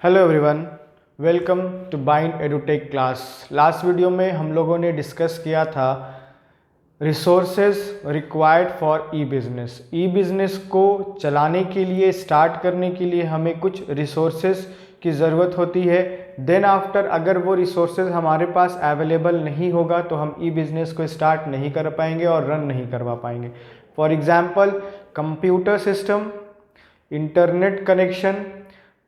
Hello everyone, welcome to Bind Edutech class. Last video में हम लोगों ने डिस्कस किया था resources required for e business. E business को चलाने के लिए, स्टार्ट करने के लिए हमें कुछ रिसोर्सेज की ज़रूरत होती है। देन आफ्टर अगर वो रिसोर्सेज हमारे पास अवेलेबल नहीं होगा तो हम ई बिज़नेस को स्टार्ट नहीं कर पाएंगे और रन नहीं करवा पाएंगे। For example, computer system, internet connection,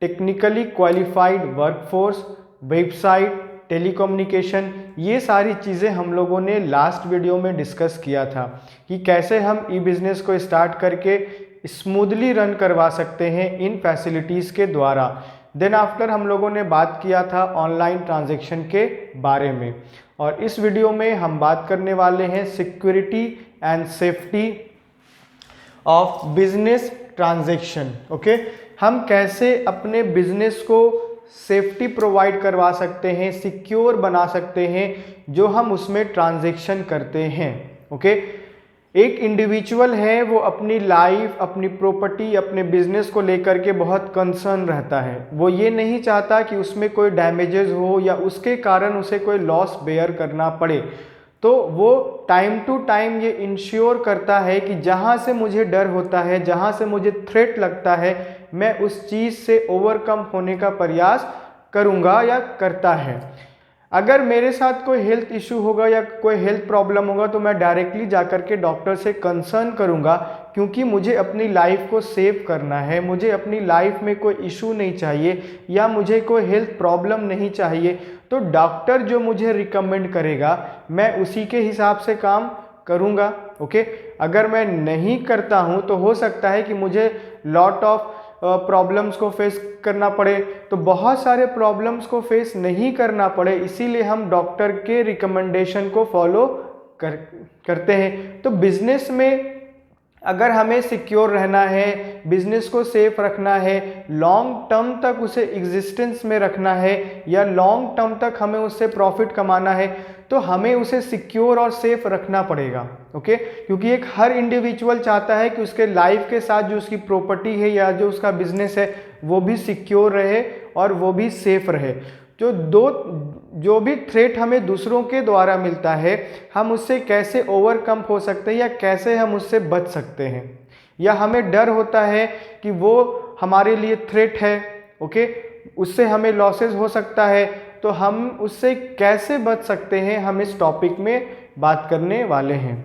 technically qualified workforce, website, telecommunication, ये सारी चीज़ें हम लोगों ने लास्ट वीडियो में डिस्कस किया था कि कैसे हम ई बिज़नेस को स्टार्ट करके स्मूथली रन करवा सकते हैं इन फैसिलिटीज़ के द्वारा। देन आफ्टर हम लोगों ने बात किया था ऑनलाइन ट्रांजैक्शन के बारे में, और इस वीडियो में हम बात करने वाले हैं security and safety of business transaction. Okay, हम कैसे अपने बिजनेस को सेफ्टी प्रोवाइड करवा सकते हैं, सिक्योर बना सकते हैं जो हम उसमें ट्रांजैक्शन करते हैं। ओके, एक इंडिविजुअल है, वो अपनी लाइफ, अपनी प्रॉपर्टी, अपने बिजनेस को लेकर के बहुत कंसर्न रहता है। वो ये नहीं चाहता कि उसमें कोई डैमेजेस हो या उसके कारण उसे कोई लॉस बेयर करना पड़े। तो वो टाइम टू टाइम ये इंश्योर करता है कि जहाँ से मुझे डर होता है, जहाँ से मुझे थ्रेट लगता है, मैं उस चीज़ से ओवरकम होने का प्रयास करूँगा या करता है। अगर मेरे साथ कोई हेल्थ इशू होगा या कोई हेल्थ प्रॉब्लम होगा तो मैं डायरेक्टली जाकर के डॉक्टर से कंसर्न करूँगा, क्योंकि मुझे अपनी लाइफ को सेव करना है। मुझे अपनी लाइफ में कोई इशू नहीं चाहिए या मुझे कोई हेल्थ प्रॉब्लम नहीं चाहिए। तो डॉक्टर जो मुझे रिकमेंड करेगा मैं उसी के हिसाब से काम करूँगा। ओके, अगर मैं नहीं करता हूँ तो हो सकता है कि मुझे लॉट ऑफ प्रॉब्लम्स को फेस करना पड़े। तो बहुत सारे प्रॉब्लम्स को फेस नहीं करना पड़े, इसीलिए हम डॉक्टर के रिकमेंडेशन को फॉलो करते हैं। तो बिजनेस में अगर हमें सिक्योर रहना है, बिजनेस को सेफ रखना है, लॉन्ग टर्म तक उसे एग्जिस्टेंस में रखना है या लॉन्ग टर्म तक हमें उससे प्रॉफिट कमाना है, तो हमें उसे सिक्योर और सेफ रखना पड़ेगा। ओके, क्योंकि एक हर इंडिविजुअल चाहता है कि उसके लाइफ के साथ जो उसकी प्रॉपर्टी है या जो उसका बिजनेस है वो भी सिक्योर रहे और वो भी सेफ रहे। जो भी थ्रेट हमें दूसरों के द्वारा मिलता है, हम उससे कैसे ओवरकम हो सकते हैं या कैसे हम उससे बच सकते हैं, या हमें डर होता है कि वो हमारे लिए थ्रेट है, ओके, उससे हमें लॉसेस हो सकता है, तो हम उससे कैसे बच सकते हैं, हम इस टॉपिक में बात करने वाले हैं।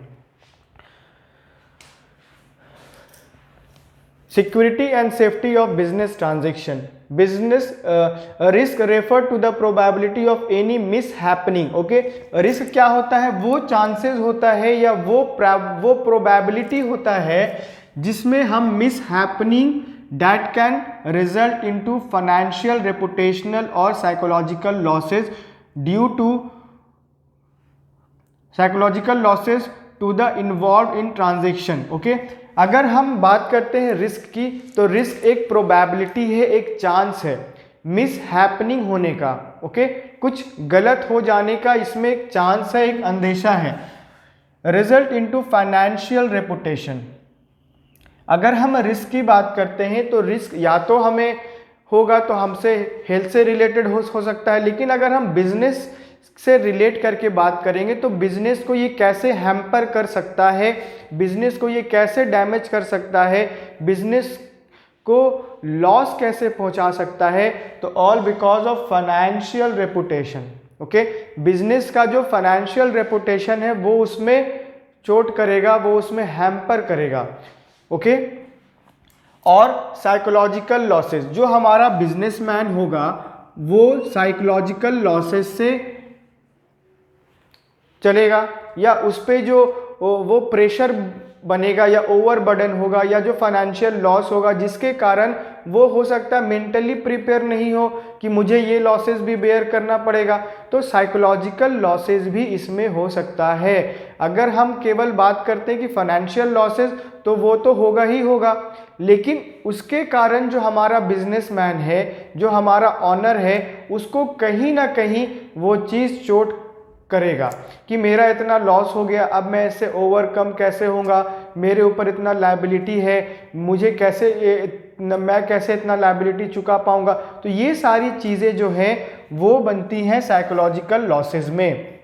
Security and safety of business transaction. Business risk refer to the probability of any mishappening. Okay, risk क्या होता है? वो चांसेस होता है या वो प्रोबेबिलिटी होता है जिसमें हम mishappening that can result into financial, reputational और psychological losses due to psychological losses to the involved in transaction. Okay, अगर हम बात करते हैं रिस्क की, तो रिस्क एक प्रोबेबिलिटी है, एक चांस है मिस हैपनिंग होने का। ओके, कुछ गलत हो जाने का इसमें एक चांस है, एक अंदेशा है। Result into financial reputation. अगर हम रिस्क की बात करते हैं तो रिस्क या तो हमें होगा तो हमसे हेल्थ से रिलेटेड हो सकता है, लेकिन अगर हम बिजनेस से रिलेट करके बात करेंगे तो बिजनेस को ये कैसे हैम्पर कर सकता है, बिजनेस को ये कैसे डैमेज कर सकता है, बिजनेस को लॉस कैसे पहुंचा सकता है, तो all because of financial reputation. Okay, business का जो फाइनेंशियल रेपुटेशन है वो उसमें चोट करेगा, वो उसमें हैम्पर करेगा। ओके, और साइकोलॉजिकल लॉसेस, जो हमारा बिजनेसमैन होगा वो साइकोलॉजिकल लॉसेस से चलेगा, या उस पे जो वो प्रेशर बनेगा या ओवरबर्डन होगा या जो फाइनेंशियल लॉस होगा, जिसके कारण वो हो सकता है मेंटली प्रिपेयर नहीं हो कि मुझे ये लॉसेस भी बेयर करना पड़ेगा। तो साइकोलॉजिकल लॉसेस भी इसमें हो सकता है। अगर हम केवल बात करते हैं कि फाइनेंशियल लॉसेस, तो वो तो होगा ही होगा, लेकिन उसके कारण जो हमारा बिजनेसमैन है, जो हमारा ऑनर है, उसको कहीं ना कहीं वो चीज़ चोट करेगा कि मेरा इतना लॉस हो गया, अब मैं इससे ओवरकम कैसे होऊंगा, मेरे ऊपर इतना लायबिलिटी है, मुझे कैसे ये मैं कैसे इतना लायबिलिटी चुका पाऊंगा। तो ये सारी चीज़ें जो हैं वो बनती हैं साइकोलॉजिकल लॉसेस में,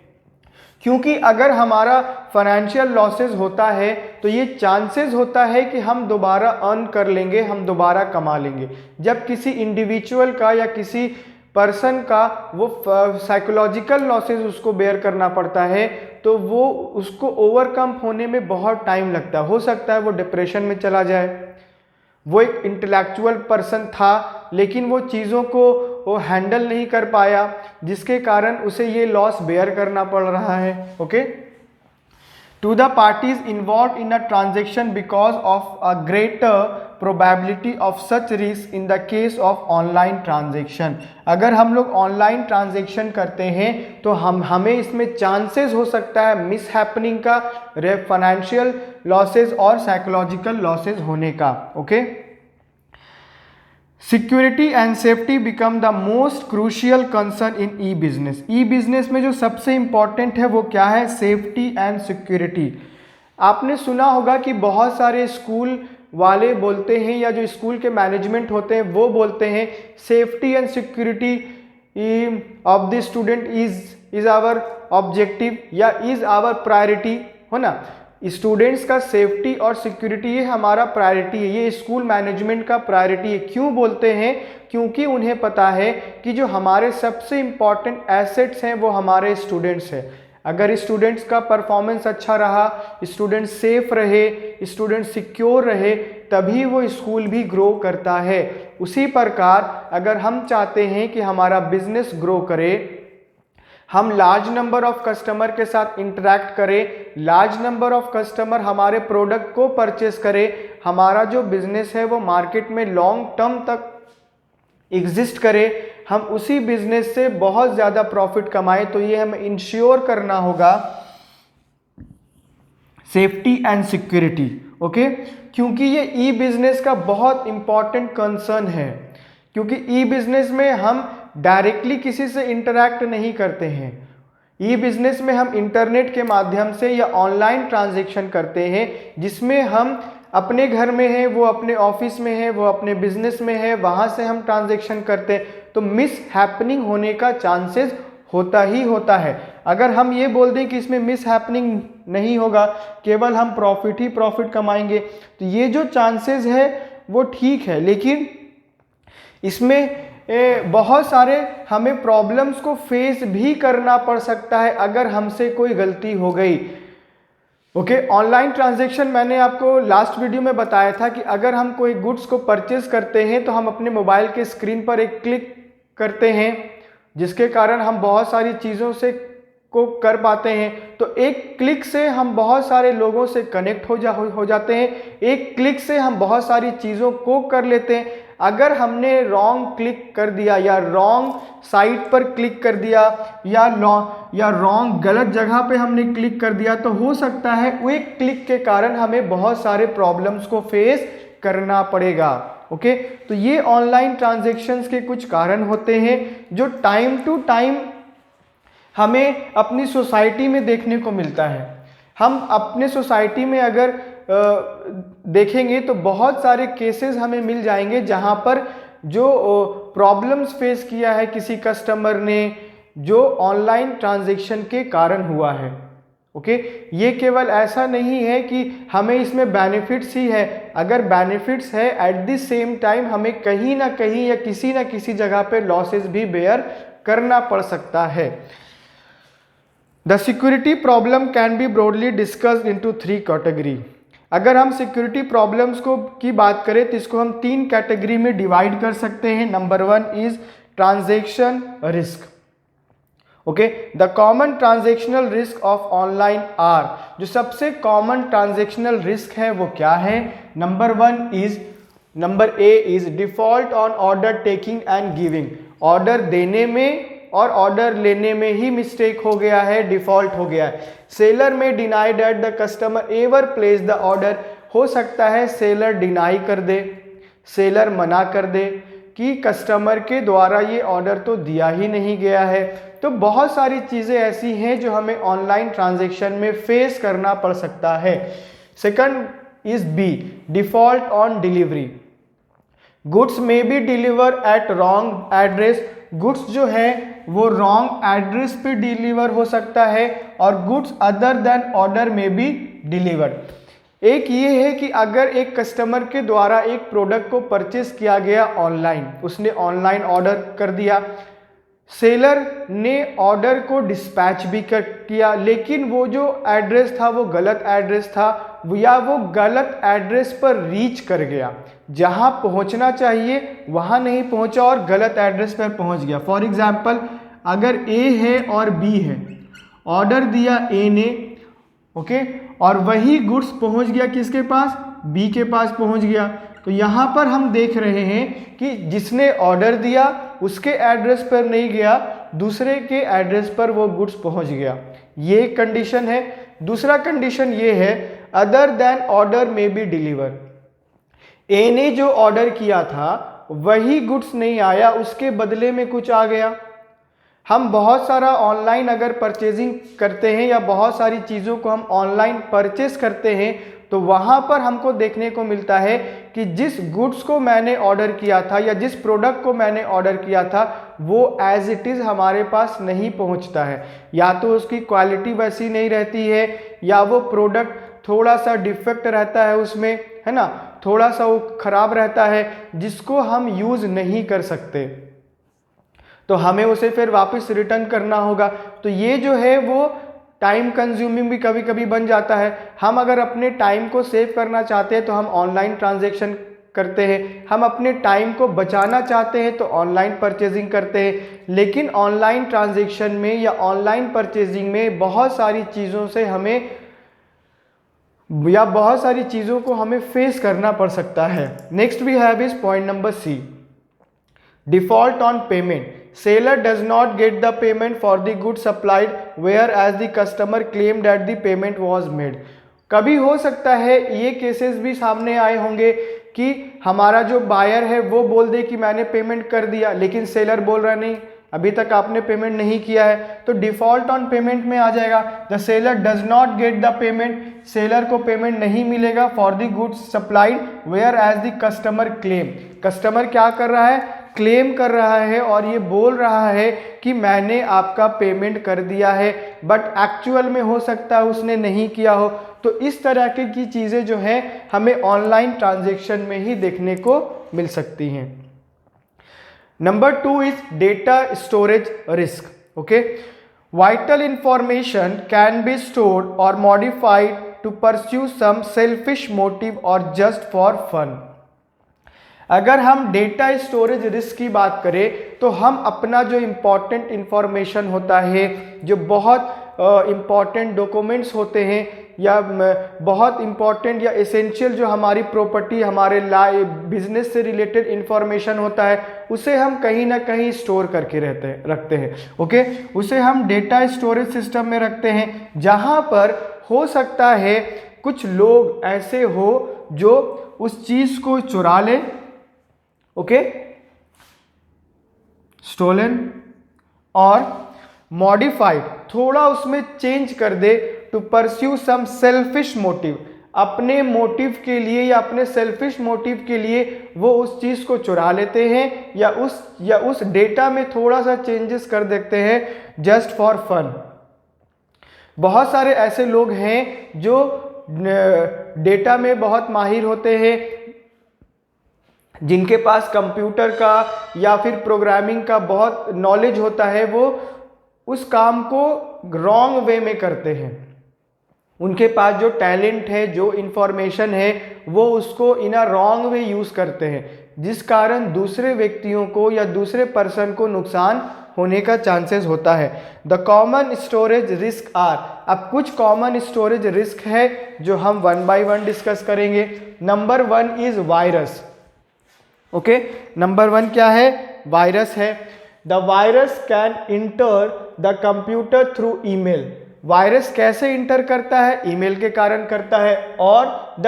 क्योंकि अगर हमारा फाइनेंशियल लॉसेस होता है तो ये चांसेस होता है कि हम दोबारा अर्न कर लेंगे, हम दोबारा कमा लेंगे। जब किसी इंडिविजुअल का या किसी पर्सन का वो साइकोलॉजिकल लॉसेस उसको बेयर करना पड़ता है तो वो उसको ओवरकम होने में बहुत टाइम लगता है। हो सकता है वो डिप्रेशन में चला जाए। वो एक इंटेलेक्चुअल पर्सन था लेकिन वो चीज़ों को वो हैंडल नहीं कर पाया, जिसके कारण उसे ये लॉस बेयर करना पड़ रहा है। Okay, to the parties involve in a transaction because of a greater probability of such risk in the case of online transaction. अगर हम लोग ऑनलाइन ट्रांजेक्शन करते हैं तो हमें इसमें चांसेस हो सकता है मिस हैपनिंग का, फाइनेंशियल लॉसेस और साइकोलॉजिकल लॉसेस होने का। Okay, security and safety become the most crucial concern in E business. E business में जो सबसे इंपॉर्टेंट है वो क्या है? Safety and security. आपने सुना होगा कि बहुत सारे स्कूल वाले बोलते हैं या जो स्कूल के मैनेजमेंट होते हैं वो बोलते हैं safety and security of the student is our objective या इज आवर प्रायोरिटी, हो ना। स्टूडेंट्स का सेफ्टी और सिक्योरिटी ये हमारा प्रायोरिटी है, ये स्कूल मैनेजमेंट का प्रायोरिटी है। क्यों बोलते हैं? क्योंकि उन्हें पता है कि जो हमारे सबसे इम्पॉर्टेंट एसेट्स हैं वो हमारे स्टूडेंट्स हैं। अगर स्टूडेंट्स का परफॉर्मेंस अच्छा रहा, स्टूडेंट सेफ रहे, स्टूडेंट सिक्योर रहे, तभी वो स्कूल भी ग्रो करता है। उसी प्रकार अगर हम चाहते हैं कि हमारा बिजनेस ग्रो करे, हम लार्ज नंबर ऑफ कस्टमर के साथ इंटरेक्ट करें, लार्ज नंबर ऑफ कस्टमर हमारे प्रोडक्ट को परचेस करें, हमारा जो बिजनेस है वो मार्केट में लॉन्ग टर्म तक एग्जिस्ट करे, हम उसी बिजनेस से बहुत ज़्यादा प्रॉफिट कमाएं, तो ये हमें इंश्योर करना होगा सेफ्टी एंड सिक्योरिटी। ओके, क्योंकि ये ई बिजनेस का बहुत इंपॉर्टेंट कंसर्न है, क्योंकि ई बिजनेस में हम डायरेक्टली किसी से इंटरैक्ट नहीं करते हैं। ई बिजनेस में हम इंटरनेट के माध्यम से या ऑनलाइन ट्रांजैक्शन करते हैं, जिसमें हम अपने घर में हैं, वो अपने ऑफिस में है, वो अपने बिजनेस में है, वहाँ से हम ट्रांजैक्शन करते हैं, तो मिस हैपनिंग होने का चांसेस होता ही होता है। अगर हम ये बोल दें कि इसमें मिस हैपनिंग नहीं होगा, केवल हम प्रॉफिट ही प्रॉफिट कमाएंगे, तो ये जो चांसेस है वो ठीक है, लेकिन इसमें बहुत सारे हमें प्रॉब्लम्स को फेस भी करना पड़ सकता है अगर हमसे कोई गलती हो गई। ओके, ऑनलाइन ट्रांजैक्शन मैंने आपको लास्ट वीडियो में बताया था कि अगर हम कोई गुड्स को परचेज करते हैं तो हम अपने मोबाइल के स्क्रीन पर एक क्लिक करते हैं, जिसके कारण हम बहुत सारी चीज़ों से को कर पाते हैं। तो एक क्लिक से हम बहुत सारे लोगों से कनेक्ट हो जाते हैं, एक क्लिक से हम बहुत सारी चीज़ों को कर लेते हैं। अगर हमने रॉन्ग क्लिक कर दिया या रॉन्ग साइट पर क्लिक कर दिया या रॉन्ग गलत जगह पे हमने क्लिक कर दिया, तो हो सकता है वो एक क्लिक के कारण हमें बहुत सारे प्रॉब्लम्स को फेस करना पड़ेगा। ओके, तो ये ऑनलाइन ट्रांजैक्शंस के कुछ कारण होते हैं जो टाइम टू टाइम हमें अपनी सोसाइटी में देखने को मिलता है। हम अपने सोसाइटी में अगर देखेंगे तो बहुत सारे केसेस हमें मिल जाएंगे जहां पर जो प्रॉब्लम्स फेस किया है किसी कस्टमर ने, जो ऑनलाइन ट्रांजैक्शन के कारण हुआ है। ओके, ये केवल ऐसा नहीं है कि हमें इसमें बेनिफिट्स ही है। अगर बेनिफिट्स है, एट द सेम टाइम हमें कहीं ना कहीं या किसी ना किसी जगह पे लॉसेस भी बेयर करना पड़ सकता है। The security problem can be broadly discussed into 3 category. अगर हम सिक्योरिटी प्रॉब्लम्स को की बात करें तो इसको हम 3 कैटेगरी में डिवाइड कर सकते हैं। Number 1 is transaction risk. Okay, the common transactional risk of online are, जो सबसे कॉमन ट्रांजैक्शनल रिस्क है वो क्या है? Number A is default on order taking and giving. Order देने में और ऑर्डर लेने में ही मिस्टेक हो गया है, डिफॉल्ट हो गया है। सेलर में deny that the customer ever place the order. हो सकता है सेलर डिनाई कर दे, सेलर मना कर दे कि कस्टमर के द्वारा ये ऑर्डर तो दिया ही नहीं गया है। तो बहुत सारी चीज़ें ऐसी हैं जो हमें ऑनलाइन ट्रांजैक्शन में फेस करना पड़ सकता है। Second is B, default on delivery. Goods may be deliver at wrong address, goods जो है वो रॉन्ग एड्रेस पे डिलीवर हो सकता है, और गुड्स अदर देन ऑर्डर में बी डिलीवर्ड। एक ये है कि अगर एक कस्टमर के द्वारा एक प्रोडक्ट को परचेस किया गया ऑनलाइन, उसने ऑनलाइन ऑर्डर कर दिया, सेलर ने ऑर्डर को डिस्पैच भी किया, लेकिन वो जो एड्रेस था वो गलत एड्रेस था, या वो गलत एड्रेस पर रीच कर गया, जहां पहुंचना चाहिए वहां नहीं पहुंचा और गलत एड्रेस पर पहुंच गया। फॉर एग्जांपल, अगर ए है और बी है, ऑर्डर दिया ए ने, ओके, और वही गुड्स पहुंच गया किसके पास, बी के पास पहुंच गया, तो यहां पर हम देख रहे हैं कि जिसने ऑर्डर दिया उसके एड्रेस पर नहीं गया, दूसरे के एड्रेस पर वो गुड्स पहुंच गया। ये एक कंडीशन है। दूसरा कंडीशन ये है, अदर देन ऑर्डर में बी डिलीवर। ए ने जो ऑर्डर किया था वही गुड्स नहीं आया, उसके बदले में कुछ आ गया। हम बहुत सारा ऑनलाइन अगर परचेजिंग करते हैं या बहुत सारी चीज़ों को हम ऑनलाइन परचेस करते हैं, तो वहाँ पर हमको देखने को मिलता है कि जिस गुड्स को मैंने ऑर्डर किया था या जिस प्रोडक्ट को मैंने ऑर्डर किया था वो एज इट इज़ हमारे पास नहीं पहुँचता है। या तो उसकी क्वालिटी वैसी नहीं रहती है, या वो प्रोडक्ट थोड़ा सा डिफेक्ट रहता है उसमें, है ना, थोड़ा सा वो खराब रहता है जिसको हम यूज़ नहीं कर सकते, तो हमें उसे फिर वापस रिटर्न करना होगा। तो ये जो है वो टाइम कंज्यूमिंग भी कभी कभी बन जाता है। हम अगर अपने टाइम को सेव करना चाहते हैं तो हम ऑनलाइन ट्रांजैक्शन करते हैं, हम अपने टाइम को बचाना चाहते हैं तो ऑनलाइन परचेजिंग करते हैं। लेकिन ऑनलाइन ट्रांजैक्शन में या ऑनलाइन परचेजिंग में बहुत सारी चीज़ों से हमें या बहुत सारी चीज़ों को हमें फेस करना पड़ सकता है। Next we have is point number C, default on payment. Seller does not get the payment for the goods supplied whereas the customer claimed that the payment was made। कभी हो सकता है ये केसेस भी सामने आए होंगे कि हमारा जो बायर है वो बोल दे कि मैंने पेमेंट कर दिया, लेकिन सेलर बोल रहा नहीं, अभी तक आपने पेमेंट नहीं किया है, तो डिफॉल्ट ऑन पेमेंट में आ जाएगा। The seller does not get the payment, seller को पेमेंट नहीं मिलेगा for the goods supplied where as the customer claim. Customer क्या कर रहा है, क्लेम कर रहा है और ये बोल रहा है कि मैंने आपका पेमेंट कर दिया है, बट एक्चुअल में हो सकता है उसने नहीं किया हो। तो इस तरह की चीज़ें जो हैं हमें ऑनलाइन ट्रांजैक्शन में ही देखने को मिल सकती हैं। Number 2 is data storage risk. Okay, vital information can be stored और modified to pursue some selfish motive और जस्ट फॉर फन। अगर हम डेटा स्टोरेज रिस्क की बात करें तो हम अपना जो इम्पॉर्टेंट इंफॉर्मेशन होता है, जो बहुत इम्पॉर्टेंट डॉक्यूमेंट्स होते हैं या बहुत इम्पॉर्टेंट या एसेंशियल जो हमारी प्रॉपर्टी, हमारे बिजनेस से रिलेटेड इंफॉर्मेशन होता है, उसे हम कहीं ना कहीं स्टोर करके रखते हैं। ओके, उसे हम डेटा स्टोरेज सिस्टम में रखते हैं, जहाँ पर हो सकता है कुछ लोग ऐसे हो जो उस चीज़ को चुरा ले, ओके, स्टोलन, और मॉडिफाइड, थोड़ा उसमें चेंज कर दे to pursue some selfish motive, अपने मोटिव के लिए या अपने सेल्फिश मोटिव के लिए वो उस चीज़ को चुरा लेते हैं या उस डेटा में थोड़ा सा चेंजेस कर देते हैं जस्ट फॉर फन। बहुत सारे ऐसे लोग हैं जो डेटा में बहुत माहिर होते हैं, जिनके पास कंप्यूटर का या फिर प्रोग्रामिंग का बहुत नॉलेज होता है, वो उस काम को रॉन्ग वे में करते हैं। उनके पास जो टैलेंट है, जो इंफॉर्मेशन है, वो उसको इन अ रॉन्ग वे यूज़ करते हैं, जिस कारण दूसरे व्यक्तियों को या दूसरे पर्सन को नुकसान होने का चांसेस होता है। The common storage risk are, अब कुछ कॉमन स्टोरेज रिस्क है जो हम 1 by 1 डिस्कस करेंगे। Number 1 is virus. Okay, number 1 क्या है, वायरस है। The virus can enter the computer through email. Virus कैसे इंटर करता है, ईमेल के कारण करता है, और द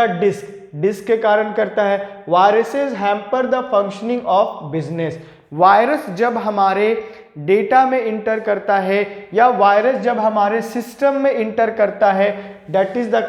डिस्क के कारण करता है। Viruses hamper the functioning of business. Virus जब हमारे डेटा में इंटर करता है या वायरस जब हमारे सिस्टम में इंटर करता है, that is the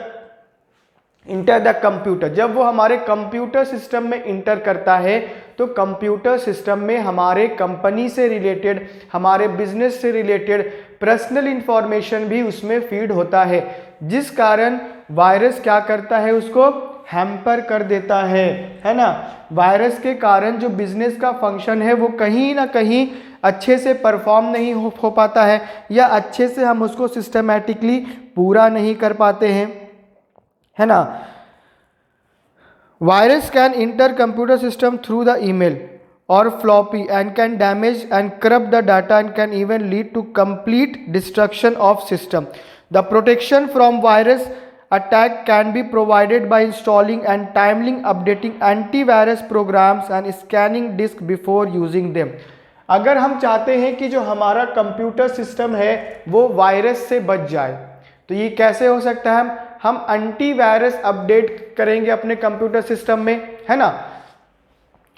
enter the computer, जब वो हमारे कंप्यूटर सिस्टम में इंटर करता है तो कंप्यूटर सिस्टम में हमारे कंपनी से रिलेटेड, हमारे बिजनेस से रिलेटेड पर्सनल इंफॉर्मेशन भी उसमें फीड होता है, जिस कारण वायरस क्या करता है, उसको हैम्पर कर देता है ना। वायरस के कारण जो बिजनेस का फंक्शन है वो कहीं ना कहीं अच्छे से परफॉर्म नहीं हो पाता है, या अच्छे से हम उसको सिस्टमैटिकली पूरा नहीं कर पाते हैं, है ना। Virus can inter computer system through the email or floppy and can damage and corrupt the data and can even lead to complete destruction of system. The protection from virus attack can be provided by installing and timely updating antivirus programs and scanning disk before using them. अगर हम चाहते हैं कि जो हमारा computer system है वो virus से बच जाए, तो ये कैसे हो सकता है? हम एंटीवायरस अपडेट करेंगे अपने कंप्यूटर सिस्टम में, है ना।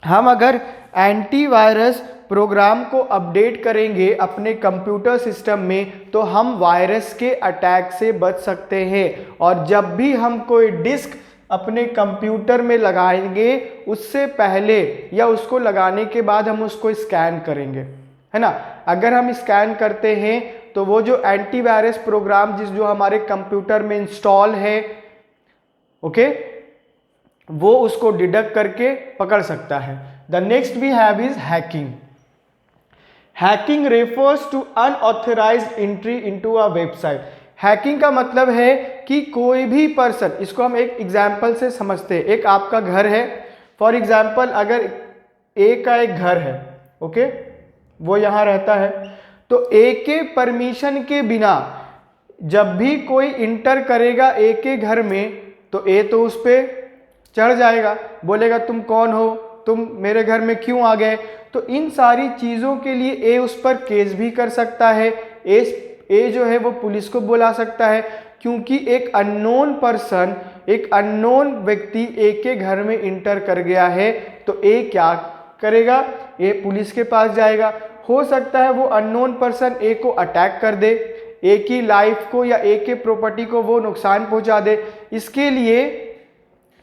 हम अगर एंटीवायरस प्रोग्राम को अपडेट करेंगे अपने कंप्यूटर सिस्टम में तो हम वायरस के अटैक से बच सकते हैं। और जब भी हम कोई डिस्क अपने कंप्यूटर में लगाएंगे उससे पहले या उसको लगाने के बाद हम उसको स्कैन करेंगे, है ना। अगर हम स्कैन करते हैं तो वो जो एंटीवायरस प्रोग्राम जो हमारे कंप्यूटर में इंस्टॉल है, ओके, वो उसको डिडक्ट करके पकड़ सकता है। The next we have is hacking. Hacking refers to unauthorised entry into a website. Hacking का मतलब है कि कोई भी पर्सन, इसको हम एक एग्जांपल से समझते हैं। एक आपका घर है, फॉर एग्जांपल अगर ए का एक घर है, ओके, वो यहाँ रहता है, तो ए के परमिशन के बिना जब भी कोई इंटर करेगा ए के घर में तो ए तो उस पर चढ़ जाएगा, बोलेगा तुम कौन हो, तुम मेरे घर में क्यों आ गए। तो इन सारी चीज़ों के लिए ए उस पर केस भी कर सकता है। ए जो है वो पुलिस को बुला सकता है, क्योंकि एक अननोन पर्सन, एक अननोन व्यक्ति ए के घर में इंटर कर गया है। तो ए क्या करेगा? ए पुलिस के पास जाएगा। हो सकता है वो अननोन पर्सन ए को अटैक कर दे, ए की लाइफ को या ए के प्रॉपर्टी को वो नुकसान पहुंचा दे। इसके लिए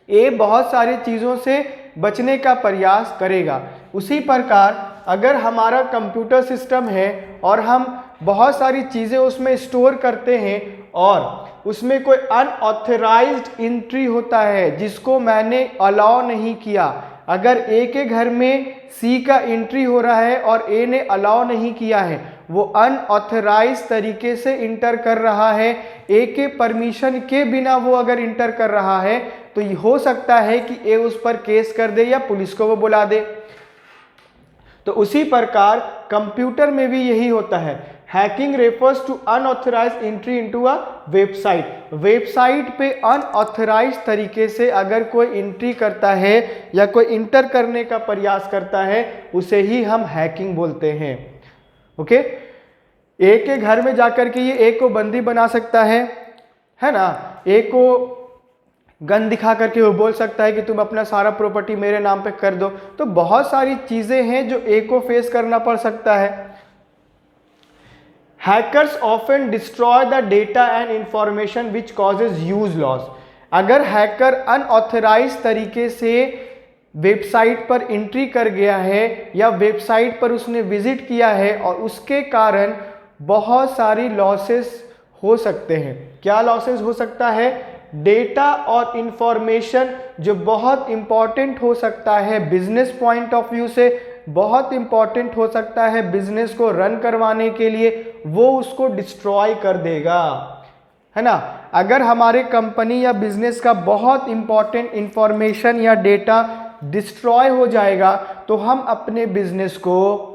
ए बहुत सारी चीज़ों से बचने का प्रयास करेगा। उसी प्रकार अगर हमारा कंप्यूटर सिस्टम है और हम बहुत सारी चीज़ें उसमें स्टोर करते हैं और उसमें कोई अनऑथराइज्ड एंट्री होता है जिसको मैंने अलाउ नहीं किया, अगर ए के घर में सी का एंट्री हो रहा है और ए ने अलाउ नहीं किया है, वो अनऑथराइज तरीके से इंटर कर रहा है, ए के परमिशन के बिना वो अगर इंटर कर रहा है, तो ये हो सकता है कि ए उस पर केस कर दे या पुलिस को वो बुला दे। तो उसी प्रकार कंप्यूटर में भी यही होता है। Hacking refers to unauthorised entry into a website. Website पे अनऑथराइज्ड तरीके से अगर कोई एंट्री करता है या कोई इंटर करने का प्रयास करता है, उसे ही हम हैकिंग बोलते हैं। ओके, ए के घर में जाकर के ये ए को बंदी बना सकता है ना। ए को गन दिखा करके वो बोल सकता है कि तुम अपना सारा प्रॉपर्टी मेरे नाम पे कर दो। तो बहुत सारी चीजें हैं जो ए को फेस करना पड़ सकता है। Hackers often destroy the data and information which causes huge loss. अगर हैकर अनऑथराइज तरीके से वेबसाइट पर एंट्री कर गया है या वेबसाइट पर उसने विजिट किया है और उसके कारण बहुत सारी लॉसेस हो सकते हैं। क्या लॉसेस हो सकता है? डेटा और इंफॉर्मेशन जो बहुत इंपॉर्टेंट हो सकता है बिजनेस पॉइंट ऑफ व्यू से, बहुत इंपॉर्टेंट हो सकता है बिजनेस को रन करवाने के लिए, वो उसको डिस्ट्रॉय कर देगा, है ना। अगर हमारे कंपनी या बिजनेस का बहुत इंपॉर्टेंट इंफॉर्मेशन या डेटा डिस्ट्रॉय हो जाएगा तो हम अपने बिजनेस को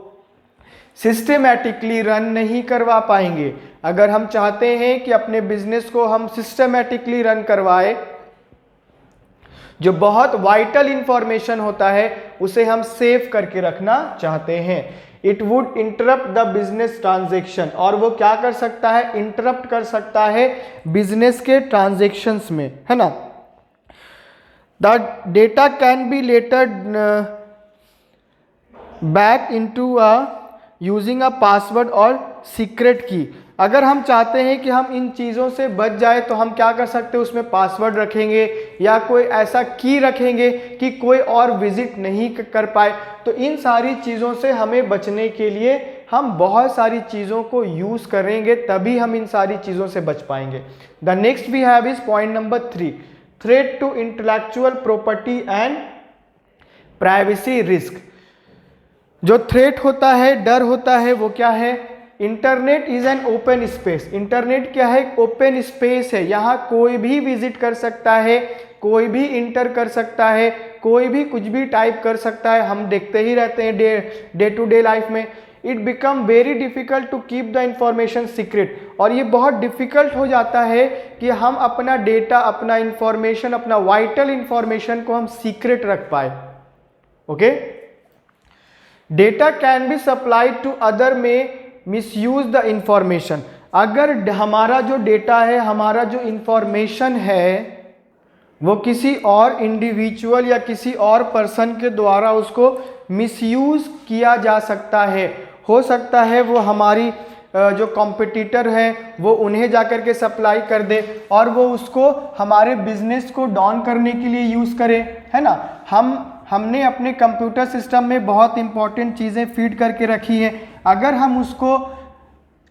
सिस्टेमैटिकली रन नहीं करवा पाएंगे। अगर हम चाहते हैं कि अपने बिजनेस को हम सिस्टेमैटिकली रन करवाए, जो बहुत वाइटल इंफॉर्मेशन होता है उसे हम सेव करके रखना चाहते हैं। It would interrupt the business transaction, और वो क्या कर सकता है? इंटरप्ट कर सकता है बिजनेस के ट्रांजेक्शन्स में, है ना। The data can be later back into a using a password और सीक्रेट की। अगर हम चाहते हैं कि हम इन चीज़ों से बच जाए तो हम क्या कर सकते हैं? उसमें पासवर्ड रखेंगे या कोई ऐसा की रखेंगे कि कोई और विजिट नहीं कर पाए। तो इन सारी चीज़ों से हमें बचने के लिए हम बहुत सारी चीज़ों को यूज़ करेंगे, तभी हम इन सारी चीज़ों से बच पाएंगे। The next we have is point number 3, threat to intellectual property and privacy risk. जो थ्रेट होता है, डर होता है, वो क्या है? Internet is an open space. Internet क्या है? ओपन स्पेस है। यहाँ कोई भी विजिट कर सकता है, कोई भी इंटर कर सकता है, कोई भी कुछ भी टाइप कर सकता है। हम देखते ही रहते हैं डे टू डे लाइफ में। It become very difficult to keep the information secret. और ये बहुत डिफिकल्ट हो जाता है कि हम अपना डेटा, अपना इंफॉर्मेशन, अपना वाइटल इंफॉर्मेशन को हम सीक्रेट रख पाए। Okay, data can be supplied to other में मिसयूज द इंफॉर्मेशन। अगर हमारा जो डेटा है, हमारा जो इंफॉर्मेशन है, वो किसी और इंडिविजुअल या किसी और पर्सन के द्वारा उसको मिसयूज किया जा सकता है। हो सकता है वो हमारी जो कॉम्पिटिटर है वो उन्हें जाकर के सप्लाई कर दे और वो उसको हमारे बिजनेस को डाउन करने के लिए यूज़ करे, है ना। हमने अपने कंप्यूटर सिस्टम में बहुत इंपॉर्टेंट चीज़ें फीड करके रखी है। अगर हम उसको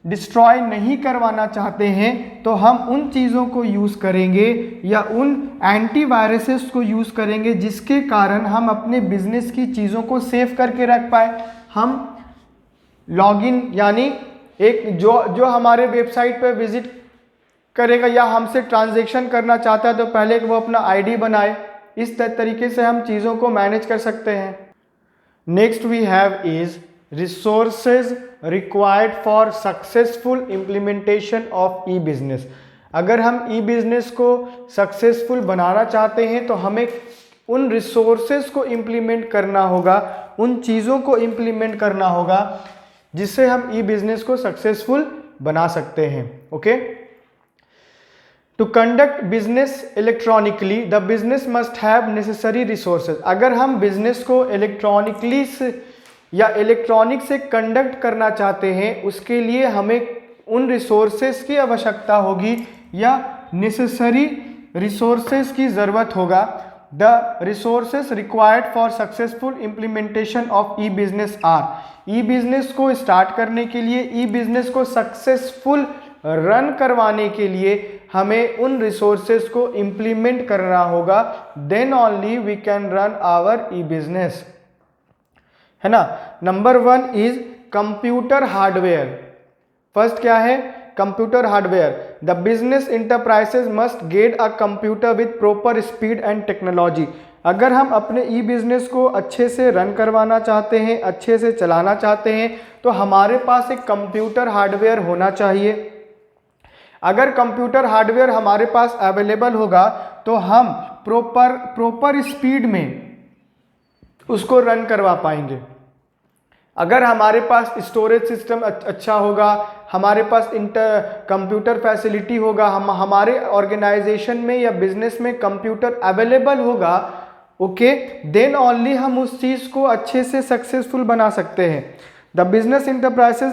डिस्ट्रॉय नहीं करवाना चाहते हैं तो हम उन चीज़ों को यूज़ करेंगे या उन एंटीवायरसेस को यूज़ करेंगे जिसके कारण हम अपने बिजनेस की चीज़ों को सेव करके रख पाए। हम लॉगिन यानी एक जो हमारे वेबसाइट पर विजिट करेगा या हमसे ट्रांजैक्शन करना चाहता है तो पहले वो अपना आईडी बनाए। इस तरीके से हम चीज़ों को मैनेज कर सकते हैं। Next we have is resources required for successful implementation of e business. अगर हम ई बिजनेस को सक्सेसफुल बनाना चाहते हैं तो हमें उन रिसोर्सेज को इम्प्लीमेंट करना होगा, उन चीज़ों को इम्प्लीमेंट करना होगा जिससे हम ई बिजनेस को सक्सेसफुल बना सकते हैं। Okay, to conduct business electronically the business must have necessary resources. अगर हम बिजनेस को इलेक्ट्रॉनिकली या इलेक्ट्रॉनिक से कंडक्ट करना चाहते हैं उसके लिए हमें उन रिसोर्सेज की आवश्यकता होगी या नेसेसरी रिसोर्सेज की ज़रूरत होगा। The resources required for successful implementation of e business are. E business को स्टार्ट करने के लिए, ई बिजनेस को सक्सेसफुल रन करवाने के लिए हमें उन रिसोर्सेज को इम्प्लीमेंट करना होगा। Then only we can run our e business, है ना। Number 1 is computer hardware. First क्या है? Computer hardware. The business enterprises must get a computer with proper speed and technology. अगर हम अपने ई बिजनेस को अच्छे से रन करवाना चाहते हैं, अच्छे से चलाना चाहते हैं तो हमारे पास एक कंप्यूटर हार्डवेयर होना चाहिए। अगर कंप्यूटर हार्डवेयर हमारे पास अवेलेबल होगा तो हम प्रॉपर स्पीड में उसको रन करवा पाएंगे। अगर हमारे पास स्टोरेज सिस्टम अच्छा होगा, हमारे पास कंप्यूटर फैसिलिटी होगा, हमारे ऑर्गेनाइजेशन में या बिजनेस में कंप्यूटर अवेलेबल होगा, ओके, देन ओनली हम उस चीज़ को अच्छे से सक्सेसफुल बना सकते हैं। The business enterprises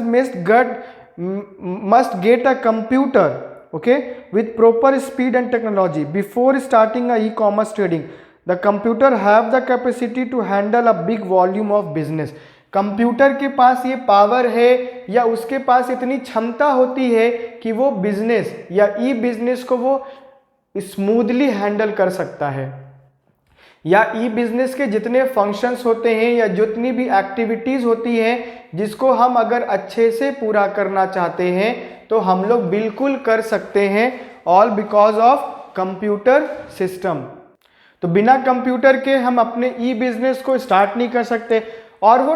must get a computer, okay, with proper speed and technology before starting a e-commerce trading. The computer have the capacity to handle a big volume of business. Computer के पास ये power है या उसके पास इतनी क्षमता होती है कि वो बिजनेस या ई बिजनेस को वो स्मूथली हैंडल कर सकता है, या ई बिजनेस के जितने फंक्शंस होते हैं या जितनी भी एक्टिविटीज़ होती हैं जिसको हम अगर अच्छे से पूरा करना चाहते हैं तो हम लोग बिल्कुल कर सकते हैं, all because of computer system. तो बिना कंप्यूटर के हम अपने ई बिजनेस को स्टार्ट नहीं कर सकते। और वो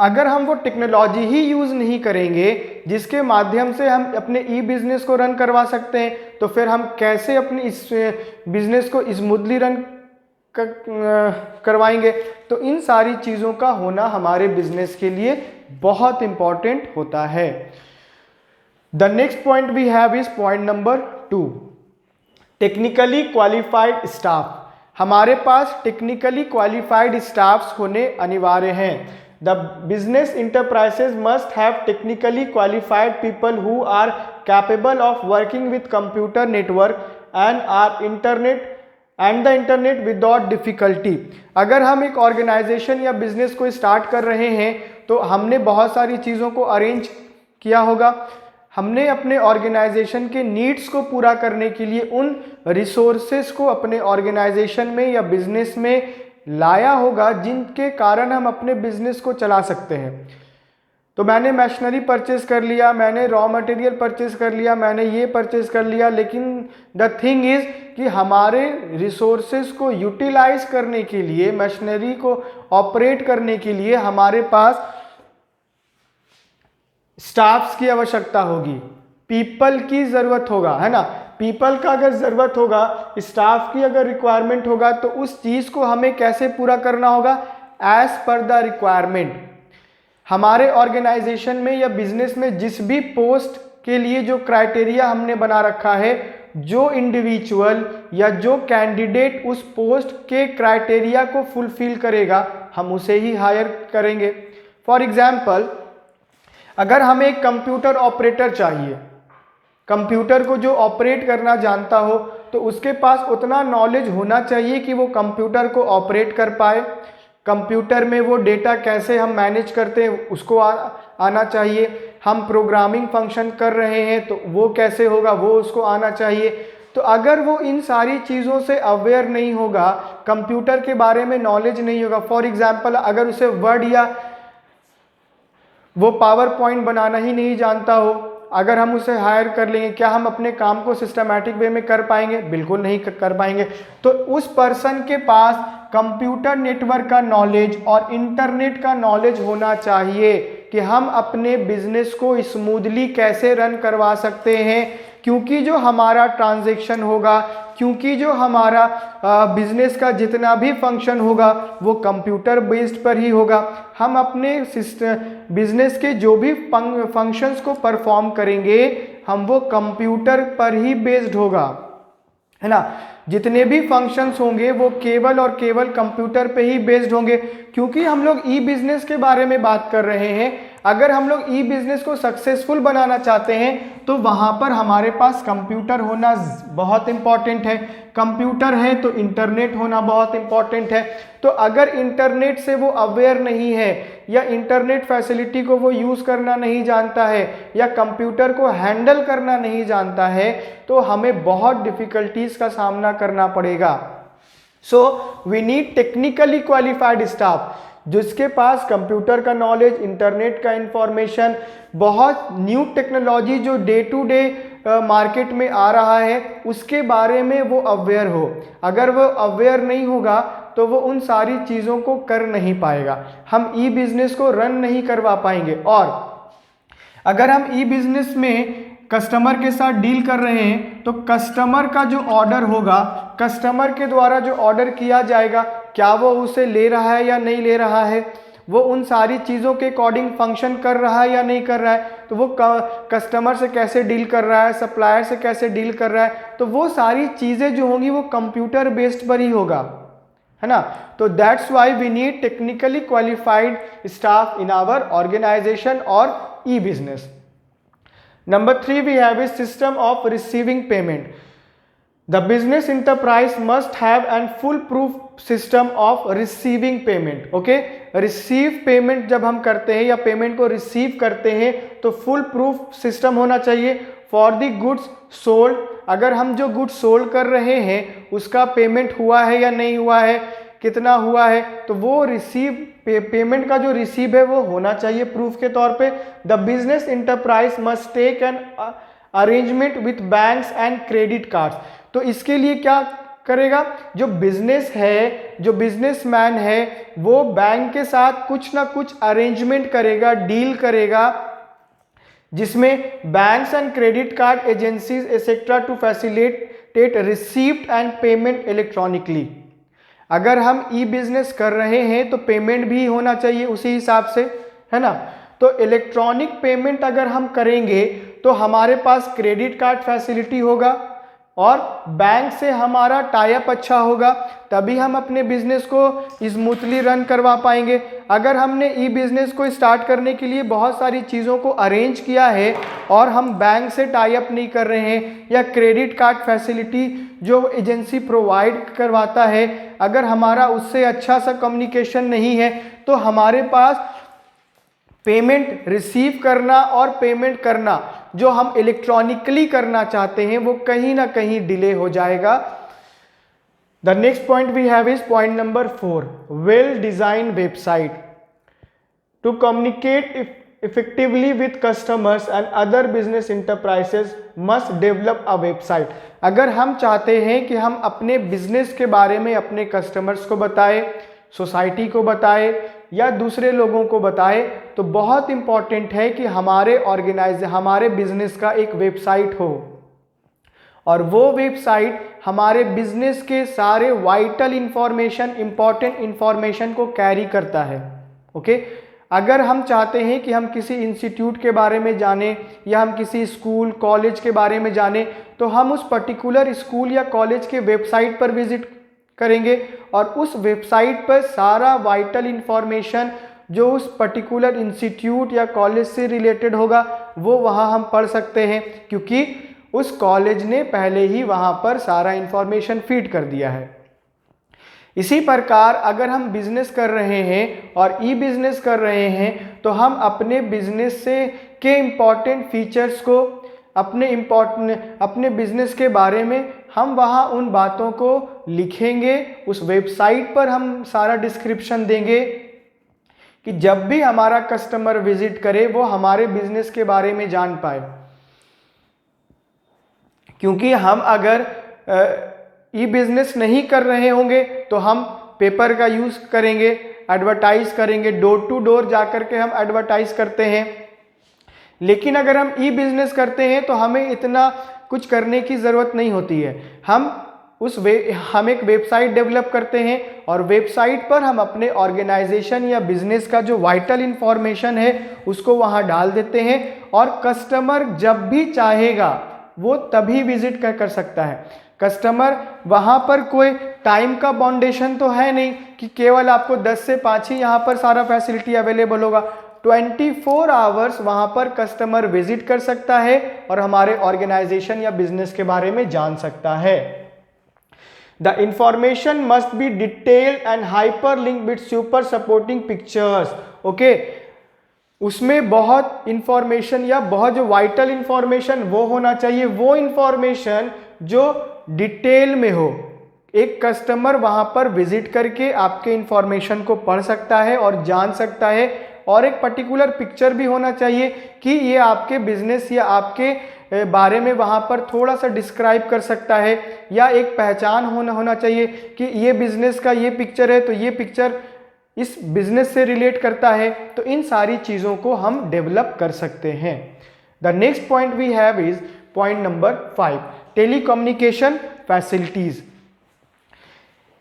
अगर हम वो टेक्नोलॉजी ही यूज़ नहीं करेंगे जिसके माध्यम से हम अपने ई बिजनेस को रन करवा सकते हैं तो फिर हम कैसे अपनी इस बिजनेस को स्मूथली रन करवाएंगे। तो इन सारी चीज़ों का होना हमारे बिजनेस के लिए बहुत इंपॉर्टेंट होता है। The next point we have is point number 2, technically qualified staff. हमारे पास टेक्निकली क्वालिफाइड स्टाफ्स होने अनिवार्य हैं। The business enterprises must have technically qualified people who are capable of working with computer network and our internet and the internet without difficulty. अगर हम एक organisation या business को स्टार्ट कर रहे हैं तो हमने बहुत सारी चीज़ों को अरेंज किया होगा। हमने अपने ऑर्गेनाइजेशन के नीड्स को पूरा करने के लिए उन रिसोर्सेस को अपने ऑर्गेनाइजेशन में या बिजनेस में लाया होगा जिनके कारण हम अपने बिजनेस को चला सकते हैं। तो मैंने मशीनरी परचेज कर लिया, मैंने रॉ मटेरियल परचेज कर लिया, मैंने ये परचेज कर लिया, लेकिन द थिंग इज कि हमारे रिसोर्सेज को यूटिलाइज करने के लिए, मशीनरी को ऑपरेट करने के लिए हमारे पास स्टाफ्स की आवश्यकता होगी, पीपल की ज़रूरत होगा, है ना। पीपल का अगर ज़रूरत होगा, स्टाफ की अगर रिक्वायरमेंट होगा, तो उस चीज़ को हमें कैसे पूरा करना होगा, एज पर द रिक्वायरमेंट। हमारे ऑर्गेनाइजेशन में या बिजनेस में जिस भी पोस्ट के लिए जो क्राइटेरिया हमने बना रखा है, जो इंडिविजुअल या जो कैंडिडेट उस पोस्ट के क्राइटेरिया को फुलफिल करेगा, हम उसे ही हायर करेंगे। फॉर एग्जाम्पल, अगर हमें एक कंप्यूटर ऑपरेटर चाहिए, कंप्यूटर को जो ऑपरेट करना जानता हो, तो उसके पास उतना नॉलेज होना चाहिए कि वो कंप्यूटर को ऑपरेट कर पाए। कंप्यूटर में वो डेटा कैसे हम मैनेज करते हैं उसको आना चाहिए। हम प्रोग्रामिंग फंक्शन कर रहे हैं तो वो कैसे होगा, वो उसको आना चाहिए। तो अगर वो इन सारी चीज़ों से अवेयर नहीं होगा, कंप्यूटर के बारे में नॉलेज नहीं होगा, फॉर एग्जांपल अगर उसे वर्ड या वो पावर पॉइंट बनाना ही नहीं जानता हो, अगर हम उसे हायर कर लेंगे, क्या हम अपने काम को सिस्टमैटिक वे में कर पाएंगे? बिल्कुल नहीं कर पाएंगे। तो उस पर्सन के पास कंप्यूटर नेटवर्क का नॉलेज और इंटरनेट का नॉलेज होना चाहिए कि हम अपने बिजनेस को स्मूथली कैसे रन करवा सकते हैं, क्योंकि जो हमारा ट्रांजैक्शन होगा, क्योंकि जो हमारा बिजनेस का जितना भी फंक्शन होगा वो कंप्यूटर बेस्ड पर ही होगा। हम अपने बिजनेस के जो भी फंक्शंस को परफॉर्म करेंगे, हम वो कंप्यूटर पर ही बेस्ड होगा, है ना। जितने भी फंक्शंस होंगे वो केवल और केवल कंप्यूटर पे ही बेस्ड होंगे, क्योंकि हम लोग ई बिजनेस के बारे में बात कर रहे हैं। अगर हम लोग ई बिजनेस को सक्सेसफुल बनाना चाहते हैं तो वहां पर हमारे पास कंप्यूटर होना बहुत इंपॉर्टेंट है। कंप्यूटर है तो इंटरनेट होना बहुत इंपॉर्टेंट है। तो अगर इंटरनेट से वो अवेयर नहीं है या इंटरनेट फैसिलिटी को वो यूज़ करना नहीं जानता है या कंप्यूटर को हैंडल करना नहीं जानता है, तो हमें बहुत डिफिकल्टीज का सामना करना पड़ेगा। So we need technically qualified staff, जिसके पास कंप्यूटर का नॉलेज, इंटरनेट का इंफॉर्मेशन, बहुत न्यू टेक्नोलॉजी जो डे टू डे मार्केट में आ रहा है उसके बारे में वो अवेयर हो। अगर वो अवेयर नहीं होगा तो वो उन सारी चीज़ों को कर नहीं पाएगा, हम ई बिजनेस को रन नहीं करवा पाएंगे। और अगर हम ई बिजनेस में कस्टमर के साथ डील कर रहे हैं तो कस्टमर का जो ऑर्डर होगा, कस्टमर के द्वारा जो ऑर्डर किया जाएगा, क्या वो उसे ले रहा है या नहीं ले रहा है, वो उन सारी चीज़ों के अकॉर्डिंग फंक्शन कर रहा है या नहीं कर रहा है, तो वो कस्टमर से कैसे डील कर रहा है, सप्लायर से कैसे डील कर रहा है, तो वो सारी चीज़ें जो होंगी वो कंप्यूटर बेस्ड पर ही होगा, है ना। तो that's why we need technically qualified staff in our organisation और e business. Number 3, we have a system of receiving payment. The business enterprise must have a foolproof system of receiving payment. Okay? Receive payment जब हम करते हैं या payment को receive करते हैं तो फुल प्रूफ सिस्टम होना चाहिए फॉर द गुड्स सोल्ड। अगर हम जो गुड्स सोल्ड कर रहे हैं उसका पेमेंट हुआ है या नहीं हुआ है, कितना हुआ है, तो वो रिसीव पेमेंट का जो रिसीव है वो होना चाहिए प्रूफ के तौर पे। The business enterprise must take an arrangement with banks and credit cards. तो इसके लिए क्या करेगा, जो बिजनेस है, जो बिजनेसमैन है, वो बैंक के साथ कुछ ना कुछ अरेंजमेंट करेगा, डील करेगा, जिसमें banks and credit card agencies etcetera to facilitate received and payment electronically. अगर हम ई बिजनेस कर रहे हैं तो पेमेंट भी होना चाहिए उसी हिसाब से, है ना। तो इलेक्ट्रॉनिक पेमेंट अगर हम करेंगे तो हमारे पास क्रेडिट कार्ड फैसिलिटी होगा और बैंक से हमारा टाई अप अच्छा होगा, तभी हम अपने बिजनेस को स्मूथली रन करवा पाएंगे। अगर हमने ई बिजनेस को स्टार्ट करने के लिए बहुत सारी चीज़ों को अरेंज किया है और हम बैंक से टाई अप नहीं कर रहे हैं या क्रेडिट कार्ड फैसिलिटी जो एजेंसी प्रोवाइड करवाता है, अगर हमारा उससे अच्छा सा कम्युनिकेशन नहीं है तो हमारे पास पेमेंट रिसीव करना और पेमेंट करना जो हम इलेक्ट्रॉनिकली करना चाहते हैं वो कहीं ना कहीं डिले हो जाएगा। The next point we have is point number 4, well design website. To communicate effectively with customers and other business enterprises must develop a website। अगर हम चाहते हैं कि हम अपने बिजनेस के बारे में अपने कस्टमर्स को बताएं, सोसाइटी को बताएं या दूसरे लोगों को बताएं, तो बहुत इंपॉर्टेंट है कि हमारे बिजनेस का एक वेबसाइट हो और वो वेबसाइट हमारे बिजनेस के सारे वाइटल इंफॉर्मेशन, इंपॉर्टेंट इंफॉर्मेशन को कैरी करता है। ओके अगर हम चाहते हैं कि हम किसी इंस्टीट्यूट के बारे में जानें या हम किसी स्कूल कॉलेज के बारे में जानें, तो हम उस पर्टिकुलर स्कूल या कॉलेज के वेबसाइट पर विजिट करेंगे और उस वेबसाइट पर सारा वाइटल इंफॉर्मेशन जो उस पर्टिकुलर इंस्टीट्यूट या कॉलेज से रिलेटेड होगा वो वहाँ हम पढ़ सकते हैं, क्योंकि उस कॉलेज ने पहले ही वहाँ पर सारा इंफॉर्मेशन फीड कर दिया है। इसी प्रकार अगर हम बिजनेस कर रहे हैं और ई बिजनेस कर रहे हैं तो हम अपने बिजनेस से के इम्पॉर्टेंट फीचर्स को, अपने बिजनेस के बारे में हम वहाँ उन बातों को लिखेंगे, उस वेबसाइट पर हम सारा डिस्क्रिप्शन देंगे कि जब भी हमारा कस्टमर विजिट करे वो हमारे बिजनेस के बारे में जान पाए। क्योंकि हम अगर ई बिजनेस नहीं कर रहे होंगे तो हम पेपर का यूज करेंगे, एडवर्टाइज करेंगे, डोर टू डोर जाकर के हम एडवर्टाइज करते हैं। लेकिन अगर हम ई बिजनेस करते हैं तो हमें इतना कुछ करने की ज़रूरत नहीं होती है। हम एक वेबसाइट डेवलप करते हैं और वेबसाइट पर हम अपने ऑर्गेनाइजेशन या बिजनेस का जो वाइटल इंफॉर्मेशन है उसको वहाँ डाल देते हैं और कस्टमर जब भी चाहेगा वो तभी विजिट कर सकता है। कस्टमर वहाँ पर कोई टाइम का बाउंडेशन तो है नहीं कि केवल आपको 10 से 5 ही यहाँ पर सारा फैसिलिटी अवेलेबल होगा। 24 आवर्स वहाँ पर कस्टमर विजिट कर सकता है और हमारे ऑर्गेनाइजेशन या बिजनेस के बारे में जान सकता है। The information must be detailed and hyper link with super supporting pictures. Okay उसमें बहुत इंफॉर्मेशन या बहुत जो वाइटल इंफॉर्मेशन वो होना चाहिए, वो इंफॉर्मेशन जो डिटेल में हो। एक कस्टमर वहां पर विजिट करके आपके इंफॉर्मेशन को पढ़ सकता है और जान सकता है, और एक पर्टिकुलर पिक्चर भी होना चाहिए कि ये आपके बिजनेस या आपके बारे में वहां पर थोड़ा सा डिस्क्राइब कर सकता है, या एक पहचान होना चाहिए कि ये बिजनेस का ये पिक्चर है तो ये पिक्चर इस बिजनेस से रिलेट करता है। तो इन सारी चीज़ों को हम डेवलप कर सकते हैं। The next point we have is point number 5, telecommunication facilities.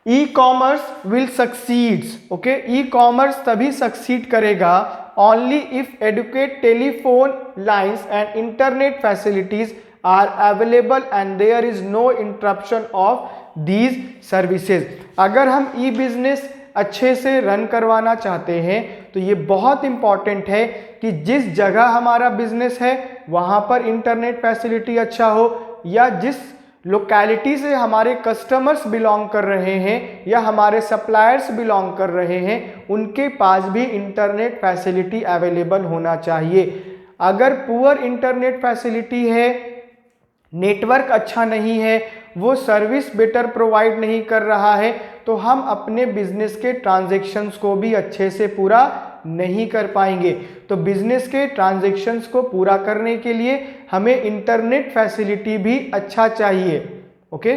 E commerce will succeeds. Okay e commerce तभी सक्सीड करेगा only if adequate telephone lines and internet facilities are available and there is no interruption of these services. अगर हम ई business अच्छे से run करवाना चाहते हैं तो ये बहुत इंपॉर्टेंट है कि जिस जगह हमारा बिजनेस है वहाँ पर इंटरनेट फैसिलिटी अच्छा हो, या जिस लोकेलिटी से हमारे कस्टमर्स बिलोंग कर रहे हैं या हमारे सप्लायर्स बिलोंग कर रहे हैं उनके पास भी इंटरनेट फैसिलिटी अवेलेबल होना चाहिए। अगर पुअर इंटरनेट फैसिलिटी है, नेटवर्क अच्छा नहीं है, वो सर्विस बेटर प्रोवाइड नहीं कर रहा है, तो हम अपने बिजनेस के ट्रांजैक्शंस को भी अच्छे से पूरा नहीं कर पाएंगे। तो बिजनेस के ट्रांजैक्शंस को पूरा करने के लिए हमें इंटरनेट फैसिलिटी भी अच्छा चाहिए। ओके